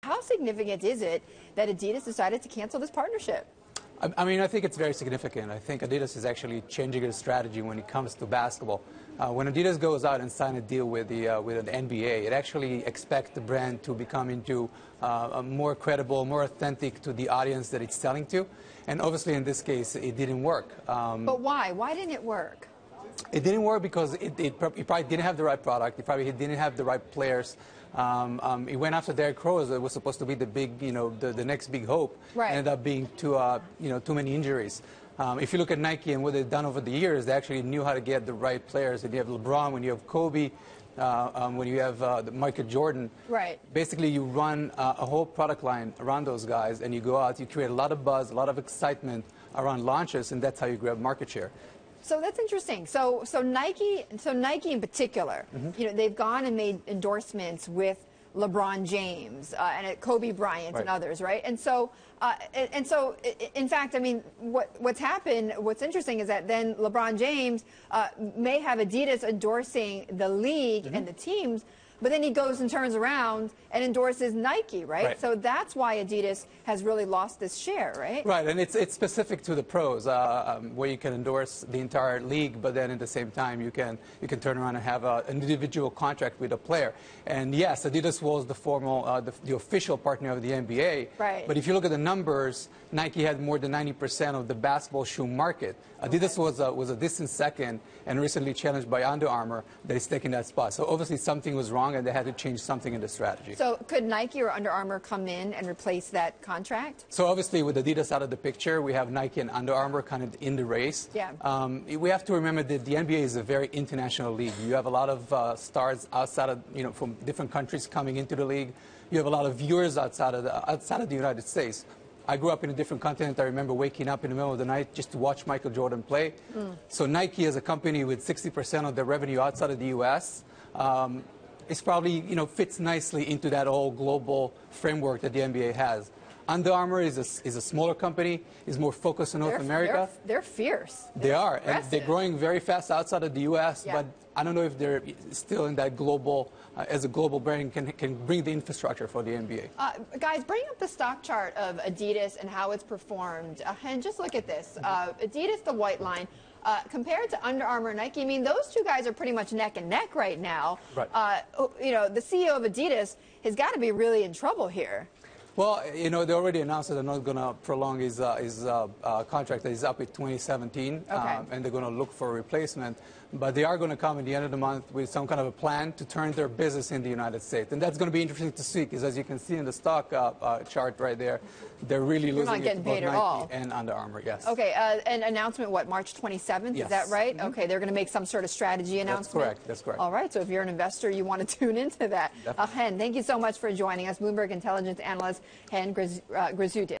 How significant is it that Adidas decided to cancel this partnership? I mean, I think it's very significant. I think Adidas is actually changing its strategy when it comes to basketball. When Adidas goes out and signs a deal with an NBA, it actually expects the brand to become into more credible, more authentic to the audience that it's selling to. And obviously, in this case, it didn't work. But why? Why didn't it work? It didn't work because it probably didn't have the right product. It probably didn't have the right players. It went after Derrick Rose. It was supposed to be the big, the next big hope. Right. Ended up being too many injuries. If you look at Nike and what they've done over the years, they actually knew how to get the right players. When you have LeBron, when you have Kobe, when you have Michael Jordan, right. Basically you run a whole product line around those guys, and you go out, you create a lot of buzz, a lot of excitement around launches, and that's how you grab market share. So that's interesting. So Nike in particular, they've gone and made endorsements with LeBron James and Kobe Bryant and others, right? And so in fact, I mean, what's happened? What's interesting is that then LeBron James may have Adidas endorsing the league and the teams, but then he goes and turns around and endorses Nike, right? So that's why Adidas has really lost this share, right? Right, and it's specific to the pros, where you can endorse the entire league, but then at the same time you can turn around and have an individual contract with a player. And yes, Adidas was the formal, the official partner of the NBA. Right. But if you look at the numbers, Nike had more than 90% of the basketball shoe market. Adidas was a distant second, and recently challenged by Under Armour that is taking that spot. So obviously something was wrong, and they had to change something in the strategy. So could Nike or Under Armour come in and replace that contract? So obviously with Adidas out of the picture, we have Nike and Under Armour kind of in the race. Yeah. We have to remember that the NBA is a very international league. You have a lot of stars outside of, from different countries coming into the league. You have a lot of viewers outside of the United States. I grew up in a different continent. I remember waking up in the middle of the night just to watch Michael Jordan play. So Nike, as a company with 60% of their revenue outside of the U.S., it's probably, fits nicely into that whole global framework that the NBA has. Under Armour is a smaller company, is more focused on North America. They're fierce. They are, and they're growing very fast outside of the U.S., but I don't know if they're still in that global, as a global brand, can bring the infrastructure for the NBA. Guys, bring up the stock chart of Adidas and how it's performed. And just look at this. Adidas, the white line. Compared to Under Armour and Nike, I mean, those two guys are pretty much neck and neck right now. Right. The CEO of Adidas has got to be really in trouble here. Well, they already announced that they're not going to prolong his contract that is up in 2017, and they're going to look for a replacement. But they are going to come at the end of the month with some kind of a plan to turn their business in the United States. And that's going to be interesting to see, because as you can see in the stock chart right there, they're really losing it to both Nike and Under Armour, yes. Okay, an announcement, what, March 27th? Yes. Is that right? Okay, they're going to make some sort of strategy announcement? That's correct, that's correct. All right, so if you're an investor, you want to tune into that. Chen, thank you so much for joining us. Bloomberg Intelligence Analyst Chen Grazutis.